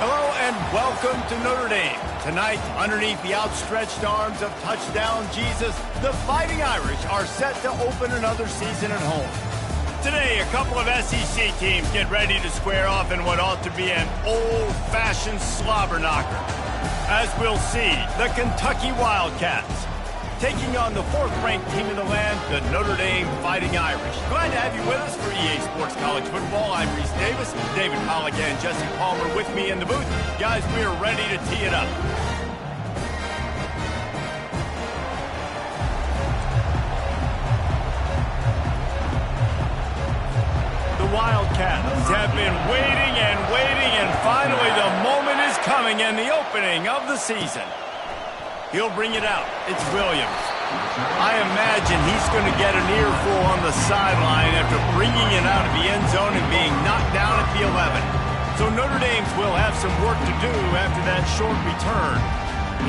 Hello and welcome to Notre Dame. Tonight, underneath the outstretched arms of touchdown Jesus, the Fighting Irish are set to open another season at home. Today, a couple of SEC teams get ready to square off in what ought to be an old-fashioned slobber knocker. As we'll see, the Kentucky Wildcats taking on the fourth-ranked team in the land, the Notre Dame Fighting Irish. Glad to have you with us for EA Sports College Football. I'm Reese Davis, David Pollack and Jesse Palmer with me in the booth. Guys, we are ready to tee it up. The Wildcats have been waiting, and finally the moment is coming and the opening of the season. He'll bring it out. It's Williams. I imagine he's going to get an earful on the sideline after bringing it out of the end zone and being knocked down at the 11. So Notre Dame will have some work to do after that short return.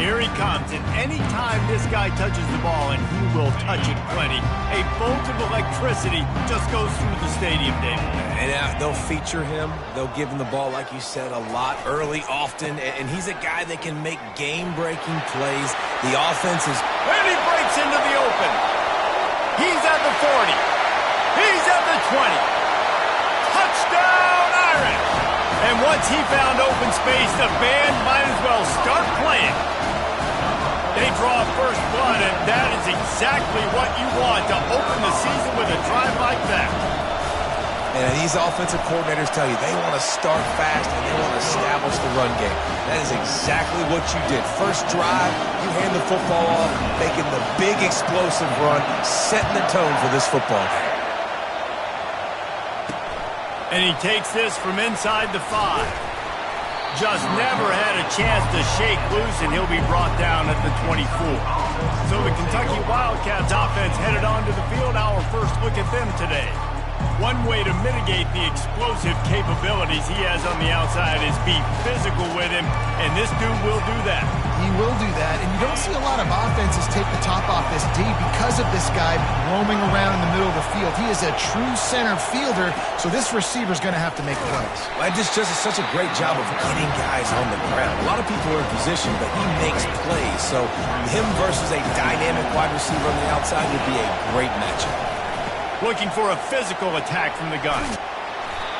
Here he comes, and any time this guy touches the ball, and he will touch it plenty, a bolt of electricity just goes through the stadium, David. And they'll feature him. They'll give him the ball, like you said, a lot, early, often, and he's a guy that can make game-breaking plays. The offense is... And he breaks into the open. He's at the 40. He's at the 20. Touchdown, Irish! And once he found open space, the band might as well start playing. They draw first blood, and that is exactly what you want to open the season with a drive like that. And these offensive coordinators tell you they want to start fast and they want to establish the run game. That is exactly what you did. First drive, you hand the football off, making the big explosive run, setting the tone for this football game. And he takes this from inside the 5. Just never had a chance to shake loose, and he'll be brought down at the 24. So the Kentucky Wildcats offense headed onto the field. Our first look at them today. One way to mitigate the explosive capabilities he has on the outside is be physical with him, and this dude will do that. He will do that, and you don't see a lot of offenses take the top off this D because of this guy roaming around in the middle of the field. He is a true center fielder, so this receiver's going to have to make plays. Well, this just is such a great job of getting guys on the ground. A lot of people are in position, but he makes plays, so him versus a dynamic wide receiver on the outside would be a great matchup. Looking for a physical attack from the gun.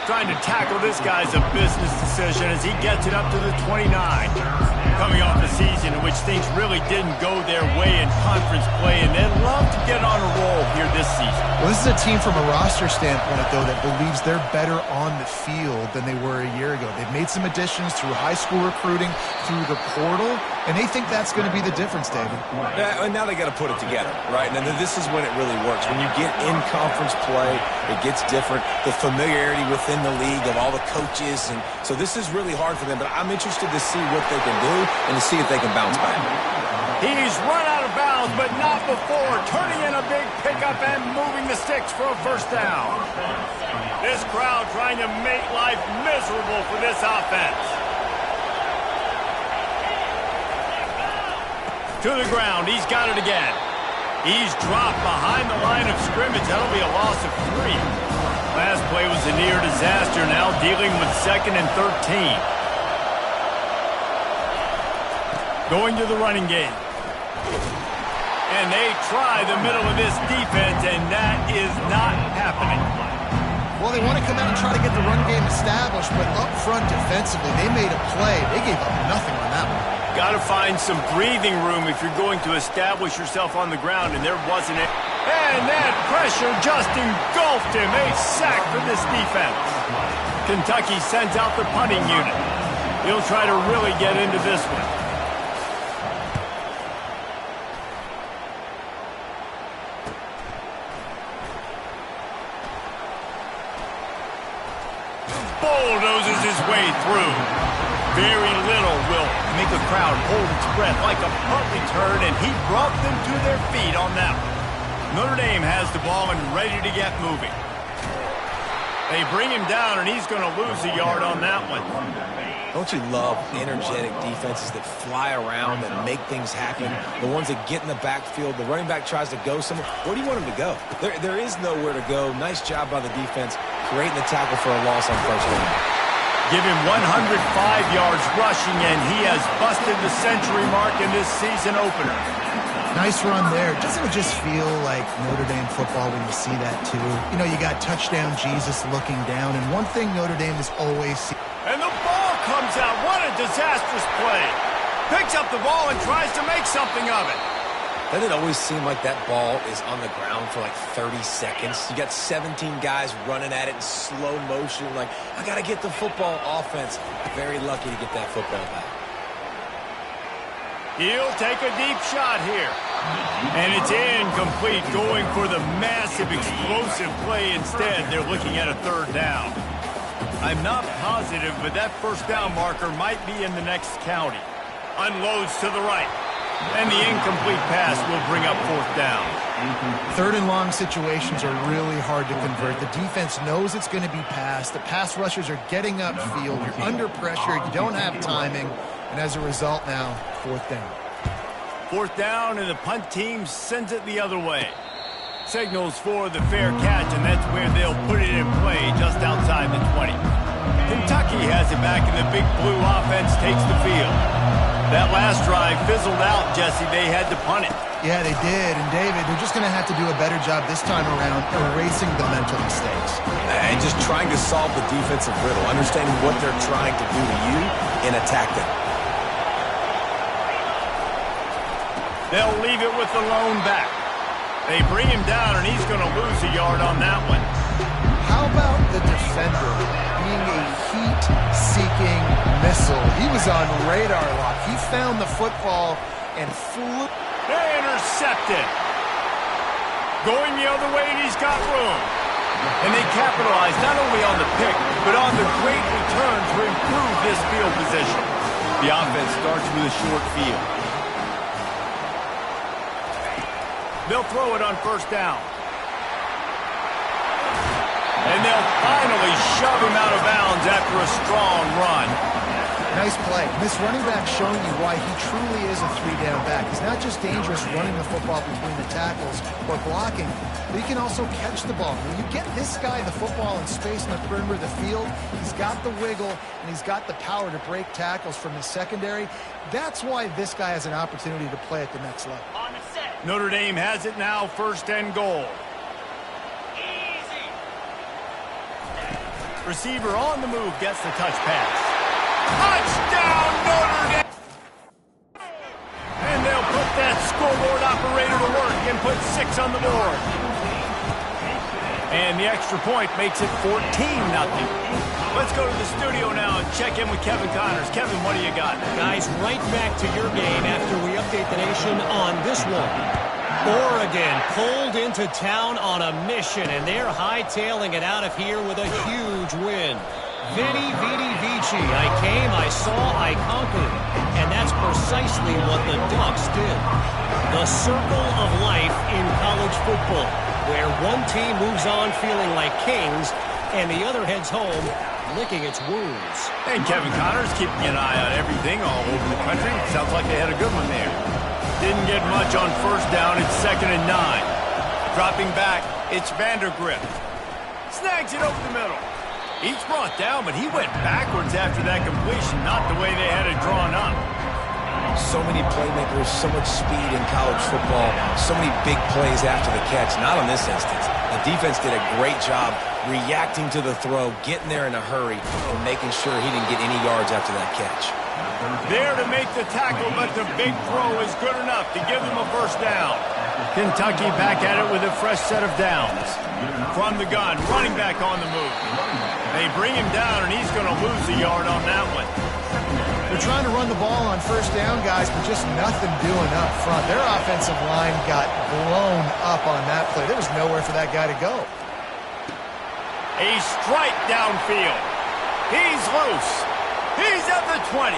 Trying to tackle this guy's a business decision as he gets it up to the 29. Coming off a season in which things really didn't go their way in conference play, and they'd love to get on a roll here this season. Well, this is a team from a roster standpoint, though, that believes they're better on the field than they were a year ago. They've made some additions through high school recruiting, through the portal, and they think that's going to be the difference, David. Yeah, and now they got to put it together, right? And then this is when it really works. When you get in conference play, it gets different. The familiarity within the league of all the coaches, and so this is really hard for them. But I'm interested to see what they can do and to see if they can bounce back. He's run out of bounds, but not before turning in a big pickup and moving the sticks for a first down. This crowd trying to make life miserable for this offense. To the ground, he's got it again. He's dropped behind the line of scrimmage. That'll be a loss of 3. Last play was a near disaster, now dealing with 2nd and 13. Going to the running game. And they try the middle of this defense, and that is not happening. Well, they want to come out and try to get the run game established, but up front defensively, they made a play. They gave up nothing on that one. Got to find some breathing room if you're going to establish yourself on the ground, and there wasn't it. And that pressure just engulfed him. A sack for this defense. Kentucky sends out the punting unit. He'll try to really get into this one. Bulldozes his way through. Very little will make a crowd hold its breath like a punt return, and he brought them to their feet on that one. Notre Dame has the ball and ready to get moving. They bring him down, and he's going to lose a yard on that one. Don't you love energetic defenses that fly around and make things happen? The ones that get in the backfield, the running back tries to go somewhere. Where do you want him to go? There is nowhere to go. Nice job by the defense creating the tackle for a loss on first down. Give him 105 yards rushing, and he has busted the century mark in this season opener. Nice run there. Doesn't it just feel like Notre Dame football when you see that, too? You know, you got touchdown Jesus looking down, and one thing Notre Dame has always seen. And the ball comes out. What a disastrous play. Picks up the ball and tries to make something of it. Doesn't it always seem like that ball is on the ground for like 30 seconds? You got 17 guys running at it in slow motion. Like, I got to get the football. Offense, very lucky to get that football back. He'll take a deep shot here. And it's incomplete, going for the massive, explosive play instead. They're looking at a third down. I'm not positive, but that first down marker might be in the next county. Unloads to the right. And the incomplete pass will bring up fourth down. Third and long situations are really hard to convert. The defense knows it's going to be passed. The pass rushers are getting upfield. You're under pressure. You don't have timing. And as a result now, fourth down. Fourth down, and the punt team sends it the other way. Signals for the fair catch, and that's where they'll put it in play, just outside the 20. Kentucky has it back, and the Big Blue offense takes the field. That last drive fizzled out, Jesse. They had to punt it. Yeah, they did. And, David, they're just going to have to do a better job this time around erasing the mental mistakes. And just trying to solve the defensive riddle, understanding what they're trying to do to you and attack them. They'll leave it with the lone back. They bring him down, and he's going to lose a yard on that one. How about the defender being a heat-seeking missile? He was on radar lock. He found the football and flew. They intercepted. Going the other way, and he's got room. And they capitalize not only on the pick, but on the great return to improve this field position. The offense starts with a short field. They'll throw it on first down. And they'll finally shove him out of bounds after a strong run. Nice play. This running back showing you why he truly is a three-down back. He's not just dangerous running the football between the tackles or blocking, but he can also catch the ball. When you get this guy the football in space in the perimeter of the field, he's got the wiggle and he's got the power to break tackles from the secondary. That's why this guy has an opportunity to play at the next level. Notre Dame has it now, first and goal. Receiver on the move gets the touch pass. Touchdown, Notre Dame! And they'll put that scoreboard operator to work and put 6 on the board. And the extra point makes it 14-0. Let's go to the studio now and check in with Kevin Connors. Kevin, what do you got? Guys, right back to your game after we update the nation on this one. Oregon pulled into town on a mission, and they're hightailing it out of here with a huge win. Vidi, vidi, vici. I came, I saw, I conquered. And that's precisely what the Ducks did. The circle of life in college football, where one team moves on feeling like kings, and the other heads home licking its wounds. And Kevin Connors keeping an eye on everything all over the country. Sounds like they had a good one there. Didn't get much on first down. It's 2nd and 9. Dropping back, it's Vandergrift. Snags it over the middle. He's brought down, but he went backwards after that completion, not the way they had it drawn up. So many playmakers, so much speed in college football, so many big plays after the catch. Not in this instance. The defense did a great job reacting to the throw, getting there in a hurry, and making sure he didn't get any yards after that catch. There to make the tackle, but the big throw is good enough to give them a first down. Kentucky back at it with a fresh set of downs. From the gun, running back on the move. They bring him down, and he's going to lose a yard on that one. They're trying to run the ball on first down, guys, but just nothing doing up front. Their offensive line got blown up on that play. There was nowhere for that guy to go. A strike downfield. He's loose. He's at the 20.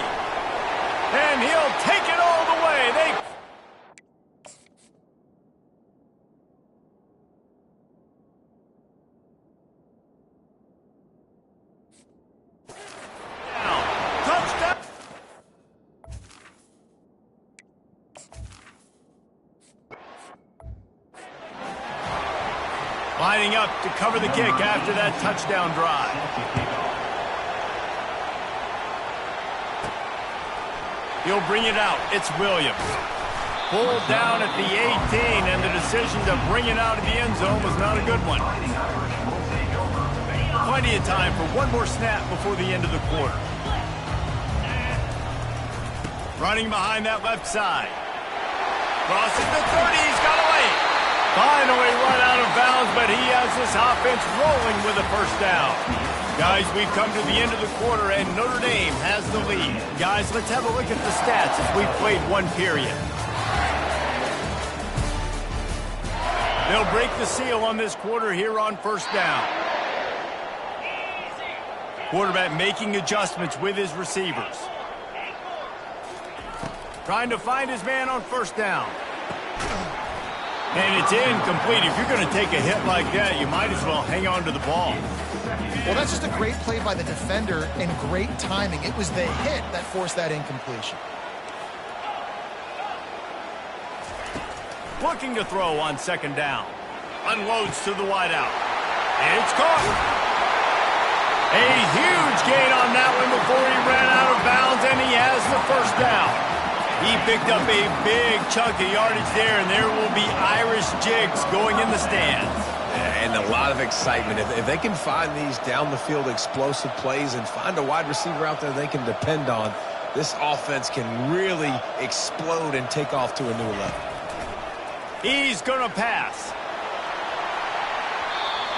And he'll take it all the way. Touchdown. Lining up to cover the kick after that touchdown drive. He'll bring it out. It's Williams. Pulled down at the 18, and the decision to bring it out of the end zone was not a good one. Plenty of time for one more snap before the end of the quarter. Running behind that left side. Crosses the 30, he's got away. Finally run out of bounds, but he has this offense rolling with a first down. Guys, we've come to the end of the quarter, and Notre Dame has the lead. Guys, let's have a look at the stats as we've played one period. They'll break the seal on this quarter here on first down. Quarterback making adjustments with his receivers. Trying to find his man on first down. And it's incomplete. If you're going to take a hit like that, you might as well hang on to the ball. Well, that's just a great play by the defender and great timing. It was the hit that forced that incompletion. Looking to throw on second down. Unloads to the wideout. It's caught. A huge gain on that one before he ran out of bounds, and he has the first down. He picked up a big chunk of yardage there, and there will be Irish jigs going in the stands. And a lot of excitement. If they can find these down-the-field explosive plays and find a wide receiver out there they can depend on, this offense can really explode and take off to a new level. He's going to pass.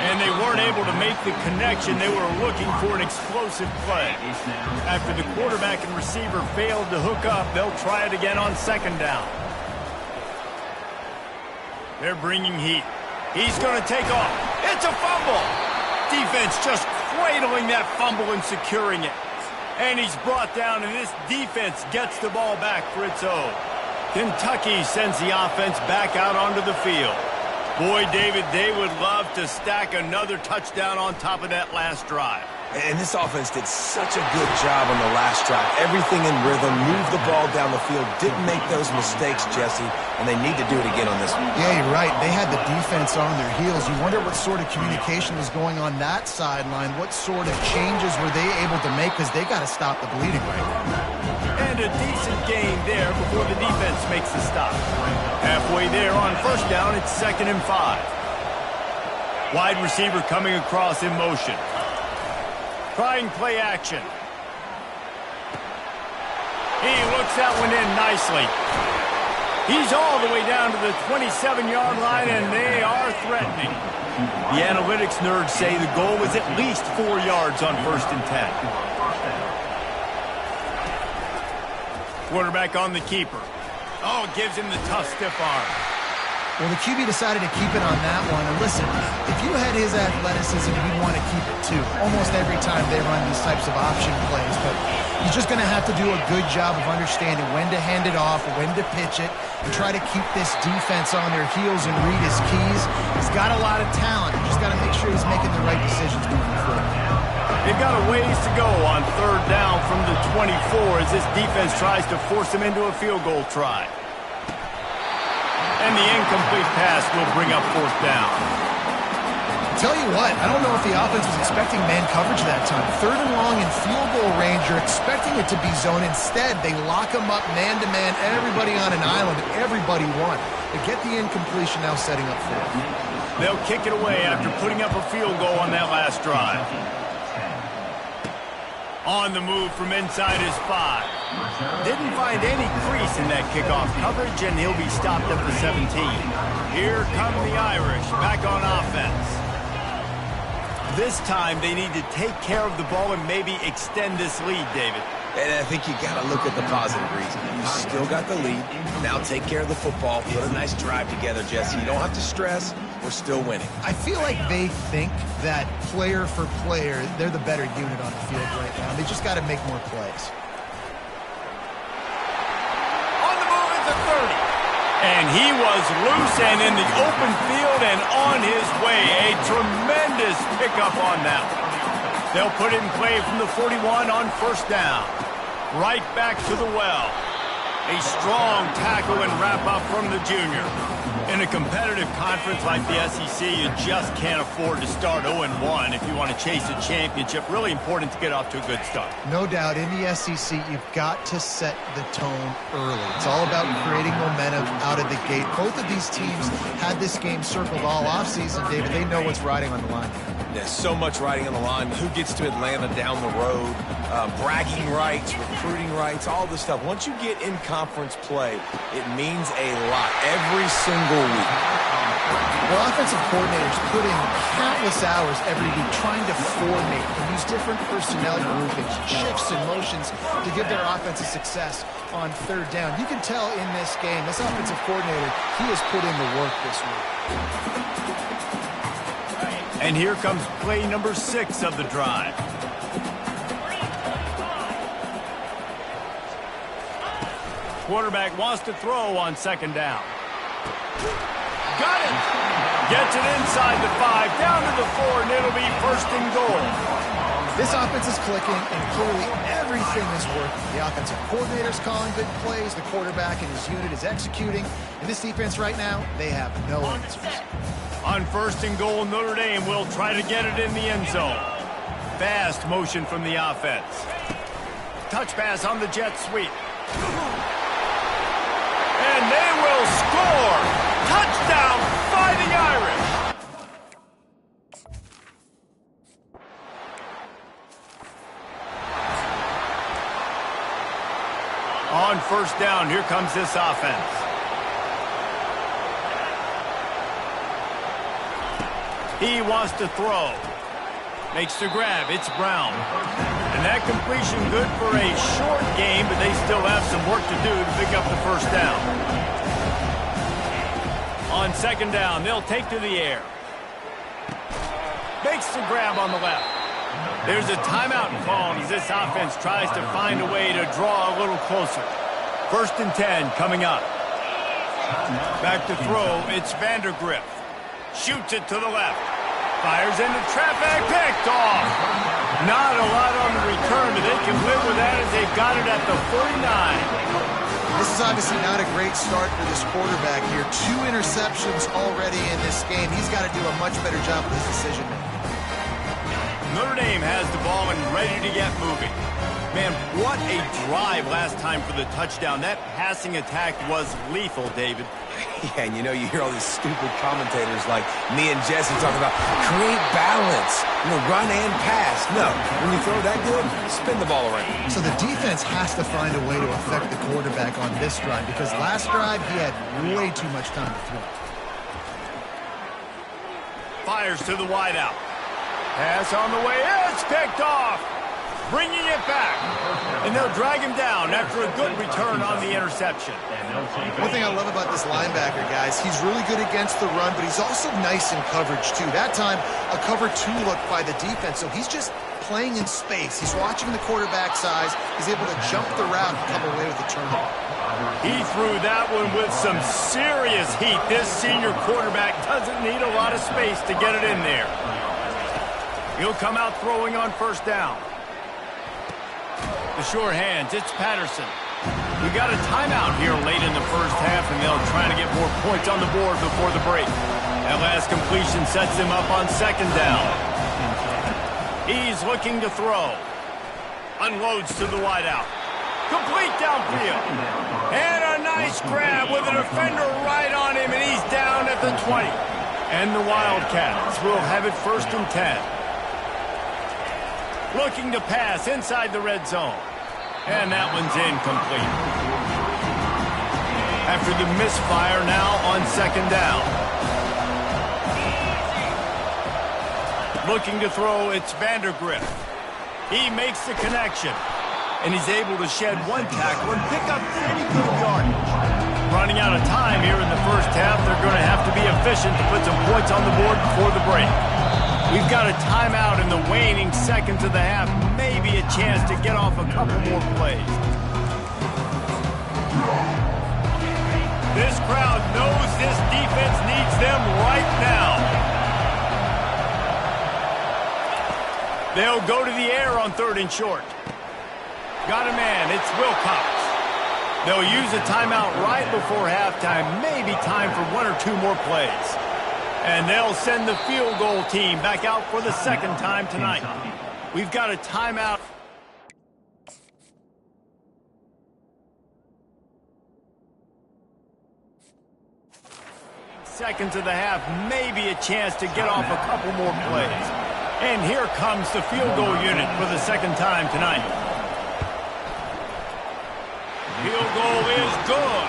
And they weren't able to make the connection. They were looking for an explosive play. After the quarterback and receiver failed to hook up, they'll try it again on second down. They're bringing heat. He's going to take off. It's a fumble. Defense just cradling that fumble and securing it. And he's brought down, and this defense gets the ball back for its own. Kentucky sends the offense back out onto the field. Boy, David, they would love to stack another touchdown on top of that last drive. And this offense did such a good job on the last drive. Everything in rhythm, moved the ball down the field, didn't make those mistakes, Jesse, and they need to do it again on this one. Yeah, you're right. They had the defense on their heels. You wonder what sort of communication was going on that sideline. What sort of changes were they able to make, because they got to stop the bleeding right now. And a decent gain there before the defense makes the stop. Halfway there on first down, it's 2nd and 5. Wide receiver coming across in motion. Trying play action. He looks that one in nicely. He's all the way down to the 27-yard line, and they are threatening. The analytics nerds say the goal was at least 4 yards on 1st and 10. Quarterback on the keeper. Oh, gives him the tough, stiff arm. Well, the QB decided to keep it on that one. And listen, if you had his athleticism, you'd want to keep it too. Almost every time they run these types of option plays. But he's just going to have to do a good job of understanding when to hand it off, when to pitch it, and try to keep this defense on their heels and read his keys. He's got a lot of talent. You just got to make sure he's making the right decisions moving forward. They've got a ways to go on 3rd down from the 24 as this defense tries to force them into a field goal try. And the incomplete pass will bring up 4th down. Tell you what, I don't know if the offense was expecting man coverage that time. 3rd and long in field goal range, you're expecting it to be zone. Instead, they lock them up man-to-man, everybody on an island, and everybody won. They get the incompletion now setting up 4th. They'll kick it away after putting up a field goal on that last drive. On the move from inside his 5. Didn't find any crease in that kickoff coverage, and he'll be stopped at the 17. Here come the Irish back on offense. This time they need to take care of the ball and maybe extend this lead, David. And I think you got to look at the positive reason. You still got the lead. Now take care of the football. Put a nice drive together, Jesse. You don't have to stress. We're still winning. I feel like they think that player for player, they're the better unit on the field right now. They just got to make more plays. On the move at the 30. And he was loose and in the open field and on his way. A tremendous pickup on that one. They'll put it in play from the 41 on 1st down. Right back to the well. A strong tackle and wrap-up from the junior. In a competitive conference like the SEC, you just can't afford to start 0-1 if you want to chase a championship. Really important to get off to a good start. No doubt, in the SEC, you've got to set the tone early. It's all about creating momentum out of the gate. Both of these teams had this game circled all offseason, David. They know what's riding on the line. There's so much riding on the line. Who gets to Atlanta down the road? Bragging rights, recruiting rights, all this stuff. Once you get in conference play, it means a lot every single week. Well, offensive coordinators put in countless hours every week trying to formate and use different personnel groupings, shifts, and motions to give their offense a success on third down. You can tell in this game, this offensive coordinator, he has put in the work this week. And here comes play number 6 of the drive. Quarterback wants to throw on second down. Got it! Gets it inside the 5, down to the 4, and it'll be first and goal. This offense is clicking, and clearly everything is working. The offensive coordinator's calling good plays, the quarterback and his unit is executing, and this defense right now, they have no answers. On first and goal, Notre Dame will try to get it in the end zone. Fast motion from the offense. Touch pass on the jet sweep. And they will score! Touchdown, Fighting Irish! On first down, here comes this offense. He wants to throw. Makes the grab. It's Brown. And that completion good for a short game, but they still have some work to do to pick up the first down. On second down, they'll take to the air. Makes the grab on the left. There's a timeout called as this offense tries to find a way to draw a little closer. First and 10 coming up. Back to throw. It's Vandergrift. Shoots it to the left. Fires into traffic. Picked off. Not a lot on the return, but they can live with that as they've got it at the 49. This is obviously not a great start for this quarterback here. 2 interceptions already in this game. He's got to do a much better job with his decision-making. Notre Dame has the ball and ready to get moving. Man, what a drive last time for the touchdown. That passing attack was lethal, David. Yeah, and you know, you hear all these stupid commentators like me and Jesse talking about create balance, run and pass. No, when you throw that good, spin the ball around. So the defense has to find a way to affect the quarterback on this drive because last drive he had way too much time to throw. Fires to the wideout. Pass on the way. It's picked off. Bringing it back. And they'll drag him down after a good return on the interception. One thing I love about this linebacker, guys, he's really good against the run, but he's also nice in coverage, too. That time, a cover 2 look by the defense, so he's just playing in space. He's watching the quarterback's eyes. He's able to jump the route and come away with a turnover. He threw that one with some serious heat. This senior quarterback doesn't need a lot of space to get it in there. He'll come out throwing on first down. The sure hands, it's Patterson. We got a timeout here late in the first half, and they'll try to get more points on the board before the break. That last completion sets him up on second down. He's looking to throw. Unloads to the wideout. Complete downfield. And a nice grab with a defender right on him, and he's down at the 20. And the Wildcats will have it first and 10. Looking to pass inside the red zone. And that one's incomplete. After the misfire, now on second down. Looking to throw, it's Vandergrift. He makes the connection. And he's able to shed one tackle and pick up pretty good yardage. Running out of time here in the first half, they're going to have to be efficient to put some points on the board before the break. We've got a timeout in the waning seconds of the half. Maybe a chance to get off a couple more plays. This crowd knows this defense needs them right now. They'll go to the air on third and short. Got a man. It's Wilcox. They'll use a timeout right before halftime, maybe time for 1 or 2 more plays. And they'll send the field goal team back out for the second time tonight. We've got a timeout. Seconds of the half, maybe a chance to get off a couple more plays. And here comes the field goal unit for the second time tonight. Field goal is good.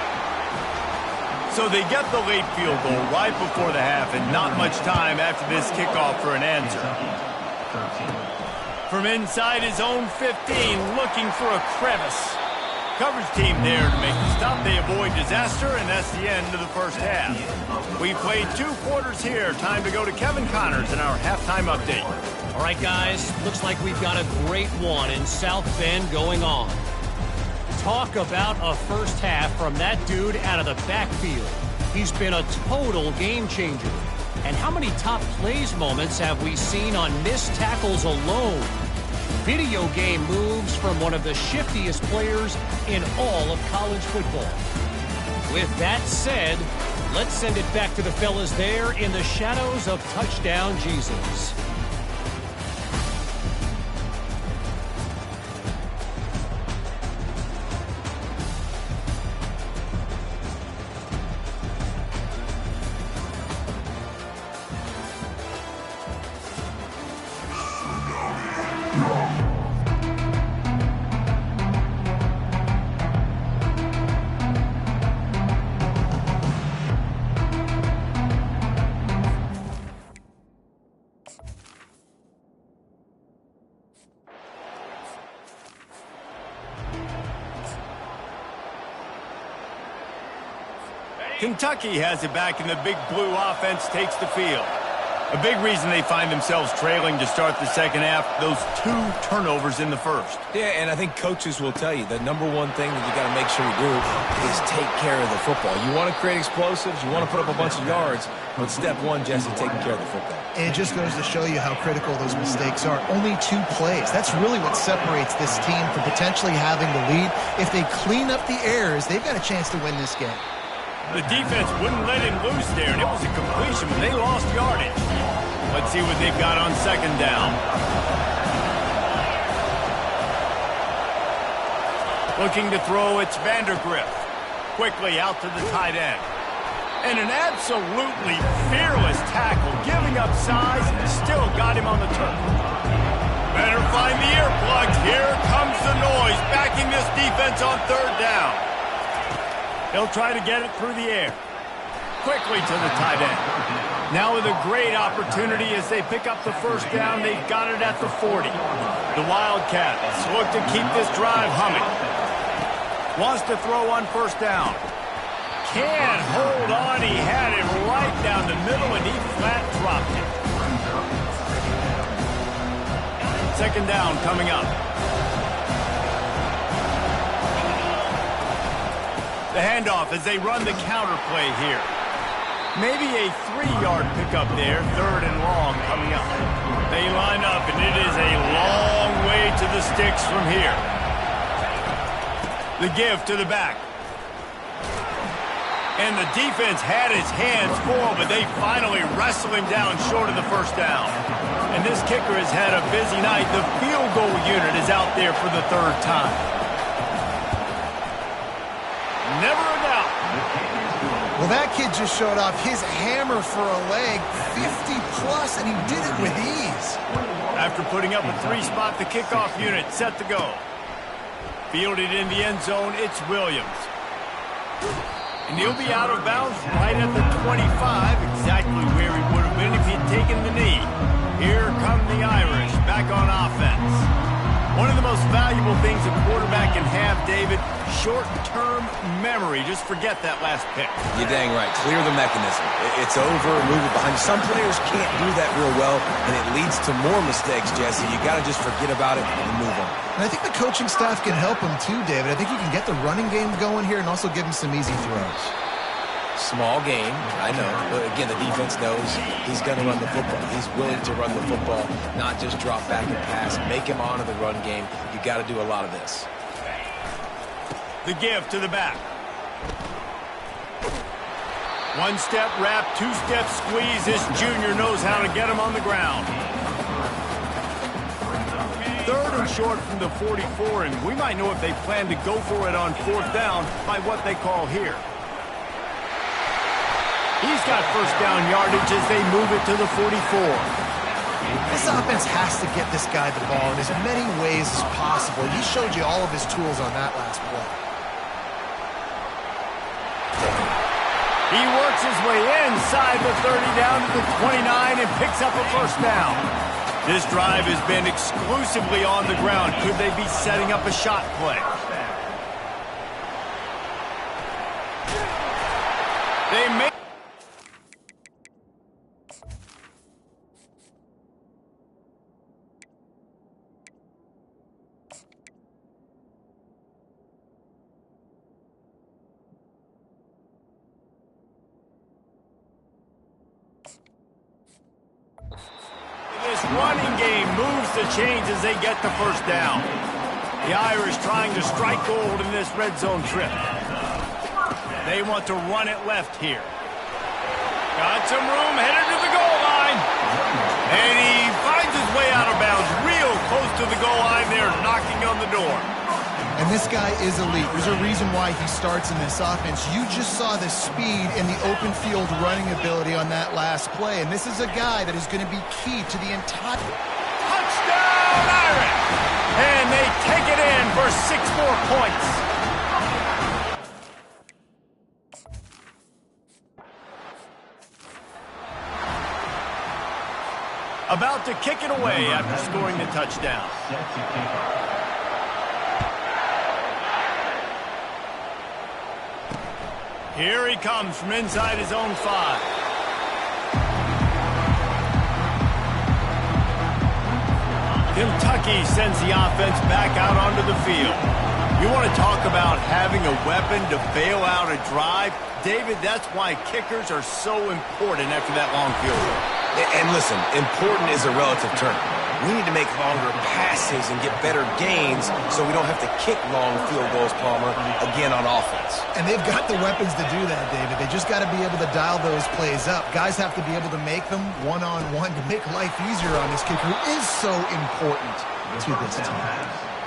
So they get the late field goal right before the half, and not much time after this kickoff for an answer. From inside his own 15, looking for a crevice. Coverage team there to make the stop. They avoid disaster, and that's the end of the first half. We played 2 quarters here. Time to go to Kevin Connors in our halftime update. All right, guys, looks like we've got a great one in South Bend going on. Talk about a first half from that dude out of the backfield. He's been a total game changer. And how many top plays moments have we seen on missed tackles alone? Video game moves from one of the shiftiest players in all of college football. With that said, let's send it back to the fellas there in the shadows of Touchdown Jesus. Kentucky has it back, and the big blue offense takes the field. A big reason they find themselves trailing to start the second half, those 2 turnovers in the first. Yeah, and I think coaches will tell you the number one thing that you got to make sure you do is take care of the football. You want to create explosives, you want to put up a bunch of yards, but step 1, Jesse, taking care of the football. And it just goes to show you how critical those mistakes are. Only 2 plays. That's really what separates this team from potentially having the lead. If they clean up the errors, they've got a chance to win this game. The defense wouldn't let him loose there, and it was a completion, but they lost yardage. Let's see what they've got on second down. Looking to throw, it's Vandergrift. Quickly out to the tight end. And an absolutely fearless tackle, giving up size, and still got him on the turf. Better find the earplugs. Here comes the noise, backing this defense on third down. They'll try to get it through the air. Quickly to the tight end. Now with a great opportunity as they pick up the first down. They've got it at the 40. The Wildcats look to keep this drive humming. Wants to throw on first down. Can't hold on. He had it right down the middle, and he flat dropped it. Second down coming up. The handoff as they run the counter play here. Maybe a 3-yard pickup there, third and long coming up. They line up, and it is a long way to the sticks from here. The give to the back. And the defense had his hands full, but they finally wrestle him down short of the first down. And this kicker has had a busy night. The field goal unit is out there for the 3rd time. Never a doubt. Well, that kid just showed off his hammer for a leg, 50-plus, and he did it with ease. After putting up a 3-spot, the kickoff unit set to go. Fielded in the end zone, it's Williams. And he'll be out of bounds right at the 25, exactly where he would have been if he'd taken the knee. Here come the Irish, back on offense. One of the most valuable things a quarterback can have, David, short-term memory. Just forget that last pick. You're dang right. Clear the mechanism. It's over, move it behind. Some players can't do that real well, and it leads to more mistakes, Jesse. You got to just forget about it and move on. And I think the coaching staff can help him too, David. I think you can get the running game going here and also give him some easy throws. Small game, I know. But again, the defense knows he's going to run the football. He's willing to run the football, not just drop back and pass. Make him honor the run game. You got to do a lot of this. The give to the back. One-step wrap, two-step squeeze. This junior knows how to get him on the ground. Third and short from the 44, and we might know if they plan to go for it on fourth down by what they call here. He's got first down yardage as they move it to the 44. This offense has to get this guy the ball in as many ways as possible. He showed you all of his tools on that last play. He works his way inside the 30 down to the 29 and picks up a first down. This drive has been exclusively on the ground. Could they be setting up a shot play? They may. This running game moves the chains as they get the first down. The Irish trying to strike gold in this red zone trip. They want to run it left here. Got some room, headed to the goal line. And he finds his way out of bounds real close to the goal line there, knocking on the door. And this guy is elite. There's a reason why he starts in this offense. You just saw the speed and the open field running ability on that last play. And this is a guy that is going to be key to the entire... Touchdown, Irish! And they take it in for 6 more points. About to kick it away after scoring the touchdown. Here he comes from inside his own 5. Kentucky sends the offense back out onto the field. You want to talk about having a weapon to bail out a drive? David, that's why kickers are so important after that long field goal. And listen, important is a relative term. We need to make longer passes and get better gains so we don't have to kick long field goals, Palmer, again on offense. And they've got the weapons to do that, David. They just got to be able to dial those plays up. Guys have to be able to make them one-on-one to make life easier on this kicker who is so important to this team.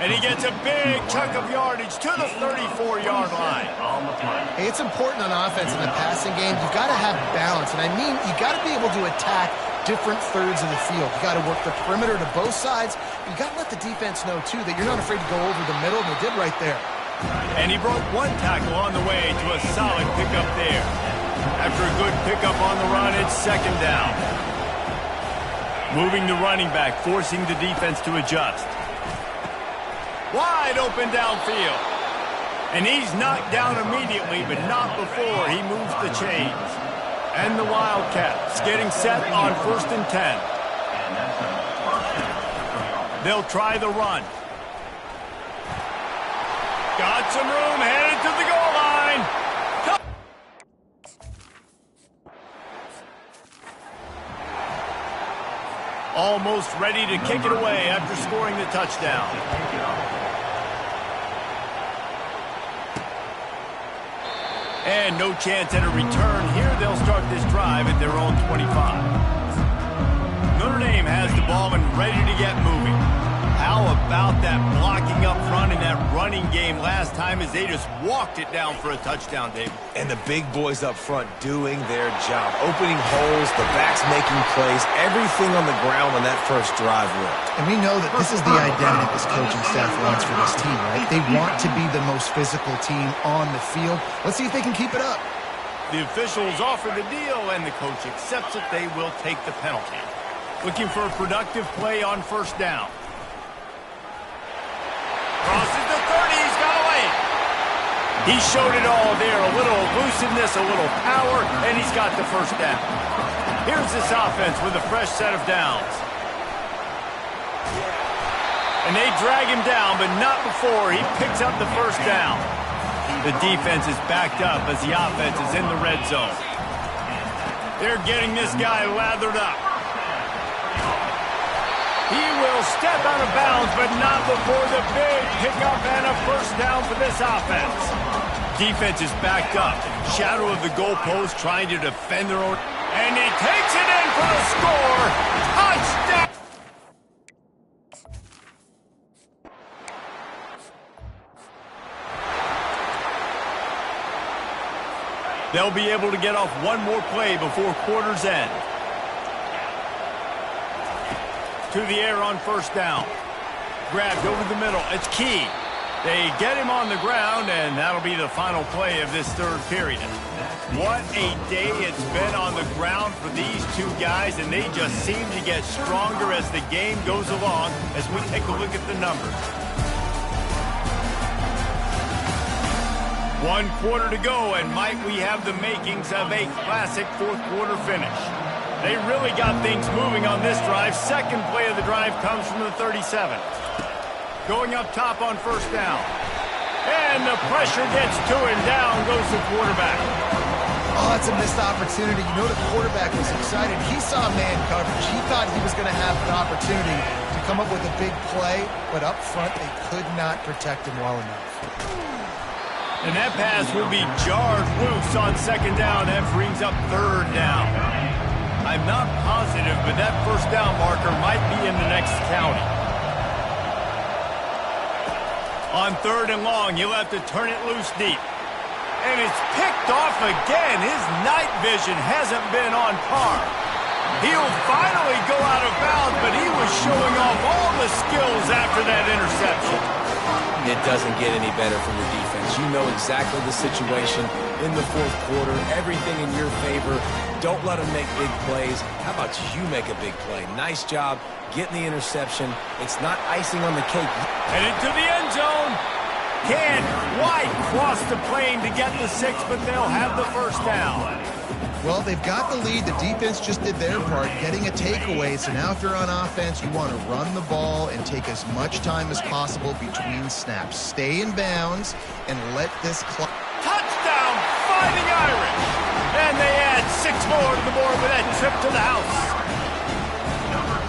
And he gets a big chunk of yardage to the 34-yard line. Hey, it's important on offense in the passing game. You've got to have balance. And I mean, you've got to be able to attack different thirds of the field. You got to work the perimeter to both sides. You got to let the defense know, too, that you're not afraid to go over the middle, and they did right there. And he broke one tackle on the way to a solid pickup there. After a good pickup on the run, it's second down. Moving the running back, forcing the defense to adjust. Wide open downfield. And he's knocked down immediately, but not before he moves the chains. And the Wildcats getting set on 1st and 10. They'll try the run. Got some room, headed to the goal line. Almost ready to kick it away after scoring the touchdown. And no chance at a return here. They'll start this drive at their own 25. Notre Dame has the ball and ready to get moving. How about that blocking up front in that running game last time as they just walked it down for a touchdown, David? And the big boys up front doing their job. Opening holes, the backs making plays, everything on the ground on that first drive worked. And we know that this is the identity this coaching staff wants for this team, right? They want to be the most physical team on the field. Let's see if they can keep it up. The officials offer the deal, and the coach accepts it. They will take the penalty. Looking for a productive play on first down. Crosses the 30, he's got away. He showed it all there, a little elusiveness, a little power, and he's got the first down. Here's this offense with a fresh set of downs. And they drag him down, but not before he picks up the first down. The defense is backed up as the offense is in the red zone. They're getting this guy lathered up. He will step out of bounds, but not before the big pickup and a first down for this offense. Defense is backed up. Shadow of the goalpost trying to defend their own. And he takes it in for the score. Touchdown! They'll be able to get off one more play before quarter's end. To the air on first down. Grabbed over the middle. It's Key. They get him on the ground, and that'll be the final play of this third period. What a day it's been on the ground for these two guys, and they just seem to get stronger as the game goes along as we take a look at the numbers. 1 quarter to go, and might we have the makings of a classic fourth quarter finish. They really got things moving on this drive. Second play of the drive comes from the 37. Going up top on first down. And the pressure gets to him. Down goes the quarterback. Oh, it's a missed opportunity. You know the quarterback was excited. He saw man coverage. He thought he was going to have an opportunity to come up with a big play, but up front they could not protect him well enough. And that pass will be jarred loose on second down. That brings up third down. I'm not positive, but that first down marker might be in the next county. On third and long, he'll have to turn it loose deep. And it's picked off again. His night vision hasn't been on par. He'll finally go out of bounds, but he was showing off all the skills after that interception. It doesn't get any better from your defense. You know exactly the situation in the fourth quarter. Everything in your favor. Don't let them make big plays. How about you make a big play? Nice job getting the interception. It's not icing on the cake. Headed to the end zone. Can't quite cross the plane to get the 6, but they'll have the first down. Well, they've got the lead. The defense just did their part, getting a takeaway. So now if you're on offense, you want to run the ball and take as much time as possible between snaps. Stay in bounds and let this clock. Touchdown, Fighting Irish. And they add 6 more to the board with that trip to the house.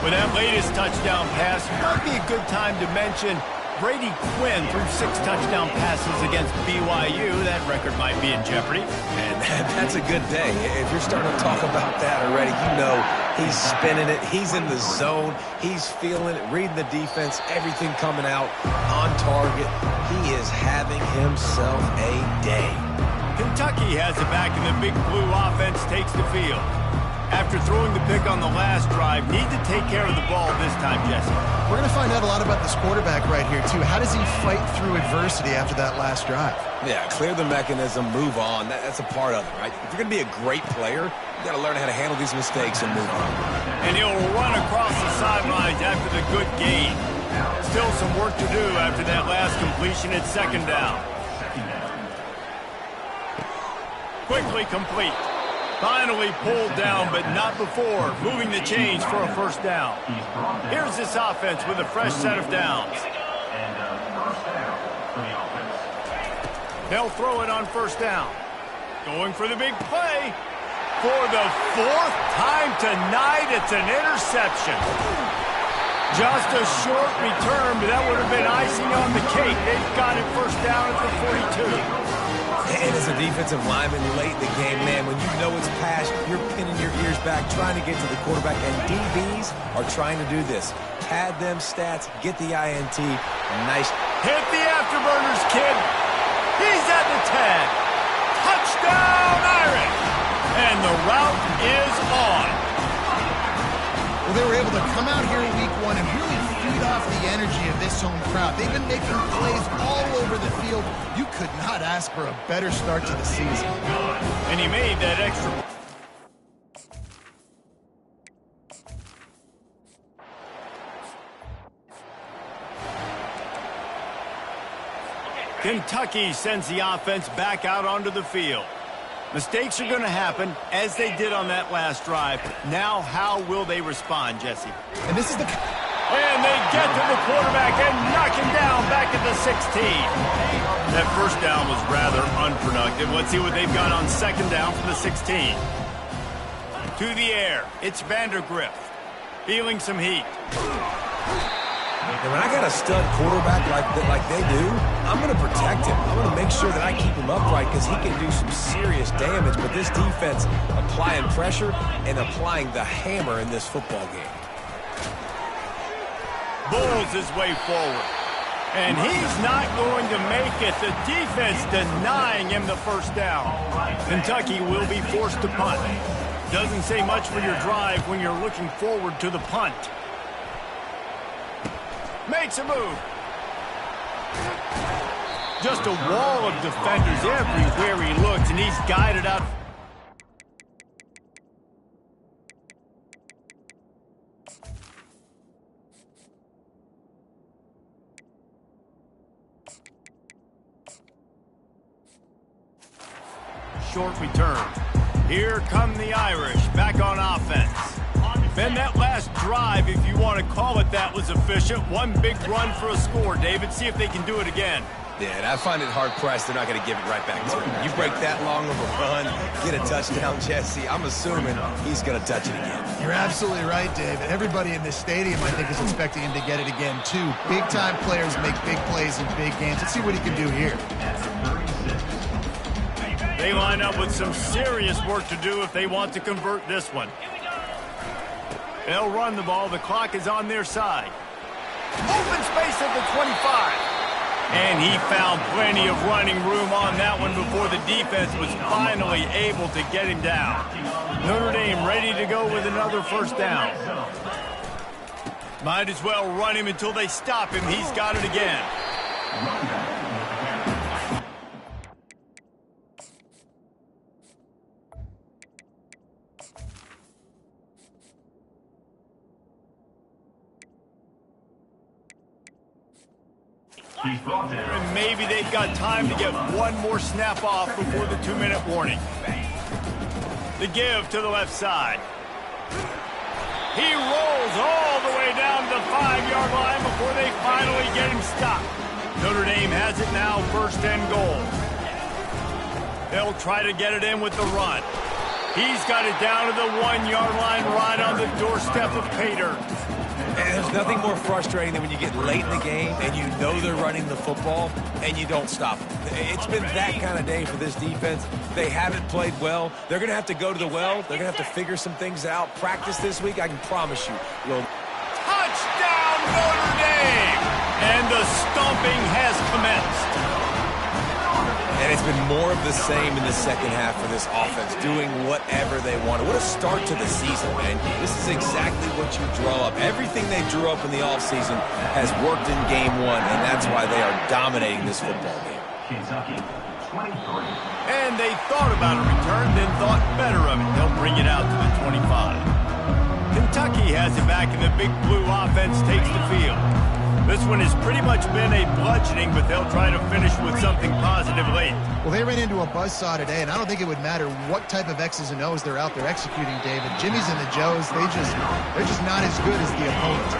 With that latest touchdown pass, might be a good time to mention Brady Quinn threw 6 touchdown passes against BYU. That record might be in jeopardy. And that's a good day. If you're starting to talk about that already, you know he's spinning it. He's in the zone. He's feeling it, reading the defense, everything coming out on target. He is having himself a day. Kentucky has it back, and the Big Blue offense takes the field. After throwing the pick on the last drive, need to take care of the ball this time, Jesse. We're going to find out a lot about this quarterback right here, too. How does he fight through adversity after that last drive? Yeah, clear the mechanism, move on. That's a part of it, right? If you're going to be a great player, you got to learn how to handle these mistakes and move on. And he'll run across the sidelines after the good gain. Still some work to do after that last completion at second down. Quickly complete. Finally pulled down, but not before moving the chains for a first down. Here's this offense with a fresh set of downs. They'll throw it on first down. Going for the big play. For the 4th time tonight, it's an interception. Just a short return, but that would have been icing on the cake. They've got it first down at the 42. And as a defensive lineman late in the game, man, when you know it's past, you're pinning your ears back, trying to get to the quarterback, and DBs are trying to do this. Pad them stats, get the INT. Nice. Hit the afterburners, kid. He's at the 10. Touchdown, Irish. And the route is on. Well, they were able to come out here in week 1 and really feed off the energy of this home crowd. They've been making plays all over the field. You could not ask for a better start to the season. And he made that extra. Kentucky sends the offense back out onto the field. Mistakes are going to happen, as they did on that last drive. Now, how will they respond, Jesse? And this is the... And they get to the quarterback and knock him down back at the 16. That first down was rather unproductive. Let's see what they've got on second down from the 16. To the air, it's Vandergrift. Feeling some heat. And when I got a stud quarterback like they do, I'm going to protect him. I'm going to make sure that I keep him upright because he can do some serious damage. But this defense applying pressure and applying the hammer in this football game. Bulls his way forward. And he's not going to make it. The defense denying him the first down. Kentucky will be forced to punt. Doesn't say much for your drive when you're looking forward to the punt. Makes a move. Just a wall of defenders everywhere he looks, and he's guided out. Short return. Here come the Irish back on offense. Ben, that last drive, if you want to call it that, was efficient. One big run for a score, David. See if they can do it again. Yeah, and I find it hard-pressed they're not going to give it right back to him. You break that long of a run, get a touchdown, Jesse, I'm assuming he's going to touch it again. You're absolutely right, Dave. Everybody in this stadium, I think, is expecting him to get it again, too. Big-time players make big plays in big games. Let's see what he can do here. They line up with some serious work to do if they want to convert this one. They'll run the ball. The clock is on their side. Open space at the 25. And he found plenty of running room on that one before the defense was finally able to get him down. Notre Dame ready to go with another first down. Might as well run him until they stop him. He's got it again. And maybe they've got time to get one more snap off before the 2-minute warning. The give to the left side. He rolls all the way down to the 5-yard line before they finally get him stopped. Notre Dame has it now, 1st and goal. They'll try to get it in with the run. He's got it down to the 1-yard line right on the doorstep of Pater. And there's nothing more frustrating than when you get late in the game and you know they're running the football and you don't stop them. It's been that kind of day for this defense. They haven't played well. They're going to have to go to the well. They're going to have to figure some things out. Practice this week, I can promise you. Touchdown, Notre Dame! And the stomping has commenced. And it's been more of the same in the second half for this offense, doing whatever they wanted. What a start to the season, man. This is exactly what you draw up. Everything they drew up in the offseason has worked in game one, and that's why they are dominating this football game. And they thought about a return, then thought better of it. They'll bring it out to the 25. Kentucky has it back, and the big blue offense takes the field. This one has pretty much been a bludgeoning, but they'll try to finish with something positive late. Well, they ran into a buzzsaw today, and I don't think it would matter what type of X's and O's they're out there executing, David. Jimmy's and the Joes, they're just not as good as the opponent.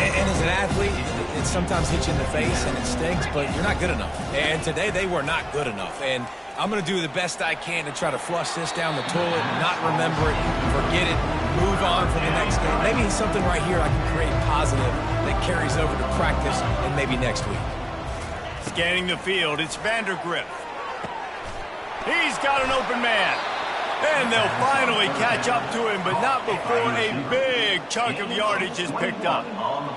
And as an athlete, it sometimes hits you in the face and it stinks, but you're not good enough. And today they were not good enough. And I'm going to do the best I can to try to flush this down the toilet, not remember it, forget it, move on for the next game. Maybe something right here I can create positive that carries over to practice and maybe next week. Scanning the field, it's Vandergrift. He's got an open man. And they'll finally catch up to him, but not before a big chunk of yardage is picked up.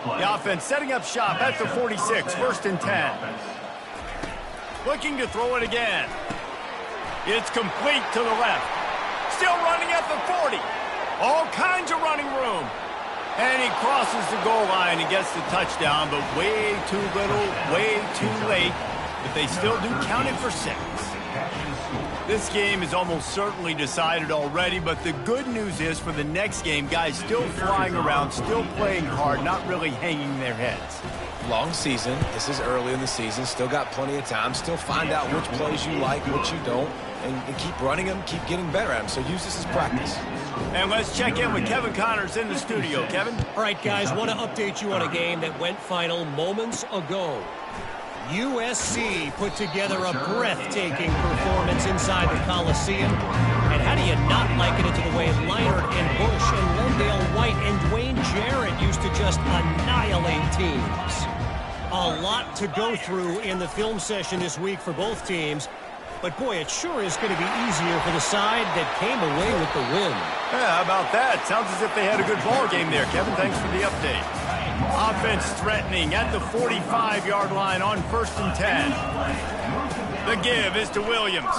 The offense setting up shop at the 46, 1st and 10. Looking to throw it again. It's complete to the left. Still running at the 40. All kinds of running room. And he crosses the goal line and gets the touchdown, but way too little, way too late. But they still do count it for 6. This game is almost certainly decided already, but the good news is for the next game, guys still flying around, still playing hard, not really hanging their heads. Long season. This is early in the season. Still got plenty of time. Still find out which plays you like, which you don't, and keep running them, keep getting better at them. So use this as practice. And let's check in with Kevin Connors in the studio. Kevin? All right, guys, want to update you on a game that went final moments ago. USC put together a breathtaking performance inside the Coliseum, And how do you not liken it to the way Leinart and Bush and Lendale White and Dwayne Jarrett used to just annihilate teams? A lot to go through in the film session this week for both teams. But, boy, it sure is going to be easier for the side that came away with the win. Yeah, how about that? Sounds as if they had a good ball game there, Kevin. Thanks for the update. Offense threatening at the 45-yard line on 1st and 10. The give is to Williams.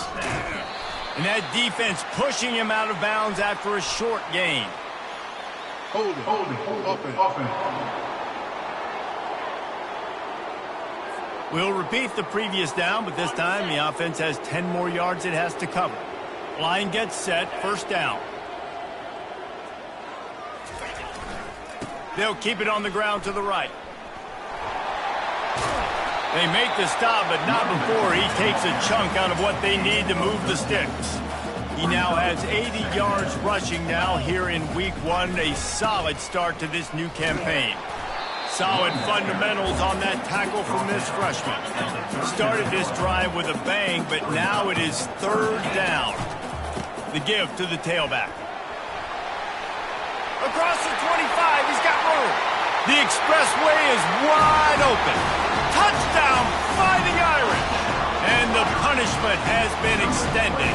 And that defense pushing him out of bounds after a short gain. Hold it. Offense. We'll repeat the previous down, but this time the offense has 10 more yards it has to cover. Line gets set, 1st down. They'll keep it on the ground to the right. They make the stop, but not before he takes a chunk out of what they need to move the sticks. He now has 80 yards rushing now here in week 1, a solid start to this new campaign. Solid fundamentals on that tackle from this freshman. Started this drive with a bang, but now it is 3rd down. The give to the tailback. Across the 25, he's got room. The expressway is wide open. Touchdown, Fighting Irish. And the punishment has been extended.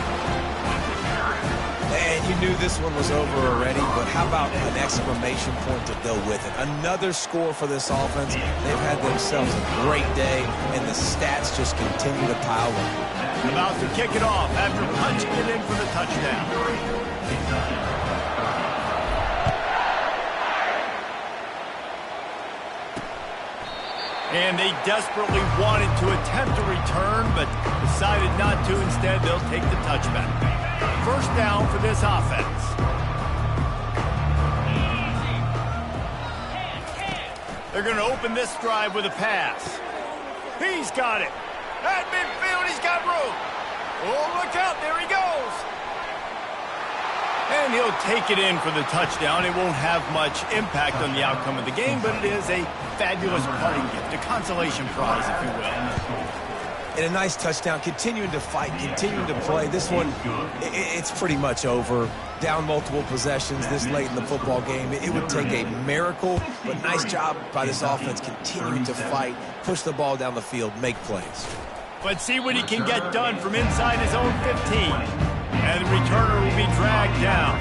And you knew this one was over already, but how about an exclamation point to go with it? Another score for this offense. They've had themselves a great day, and the stats just continue to pile up. About to kick it off after punching it in for the touchdown. And they desperately wanted to attempt a return, but decided not to. Instead, they'll take the touchback. 1st down for this offense. They're going to open this drive with a pass. He's got it. At midfield, he's got room. Oh, look out. There he goes. And he'll take it in for the touchdown. It won't have much impact on the outcome of the game, but it is a fabulous parting gift, a consolation prize, if you will. And a nice touchdown, continuing to fight, continuing to play. This one, it's pretty much over. Down multiple possessions this late in the football game. It would take a miracle, but nice job by this offense continuing to fight, push the ball down the field, make plays. Let's see what he can get done from inside his own 15. And the returner will be dragged down.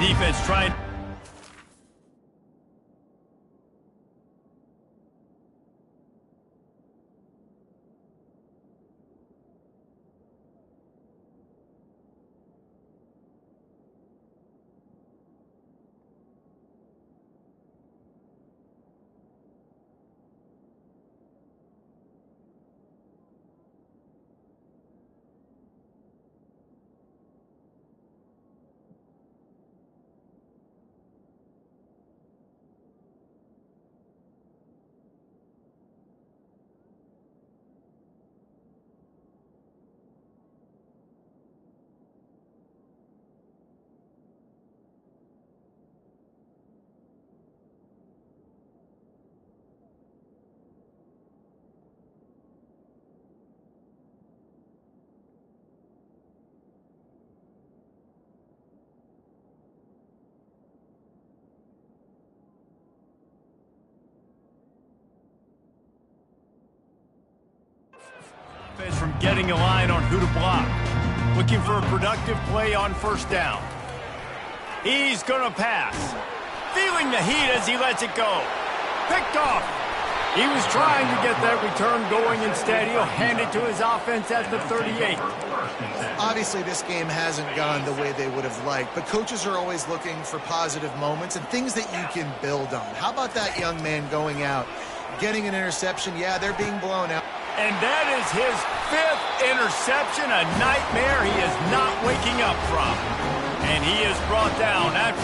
Defense trying. From getting a line on who to block. Looking for a productive play on 1st down. He's going to pass. Feeling the heat as he lets it go. Picked off. He was trying to get that return going. Instead, he'll hand it to his offense at the 38. Obviously, this game hasn't gone the way they would have liked, but coaches are always looking for positive moments and things that you can build on. How about that young man going out, getting an interception? Yeah, they're being blown out. And that is his 5th interception, a nightmare he is not waking up from. And he is brought down after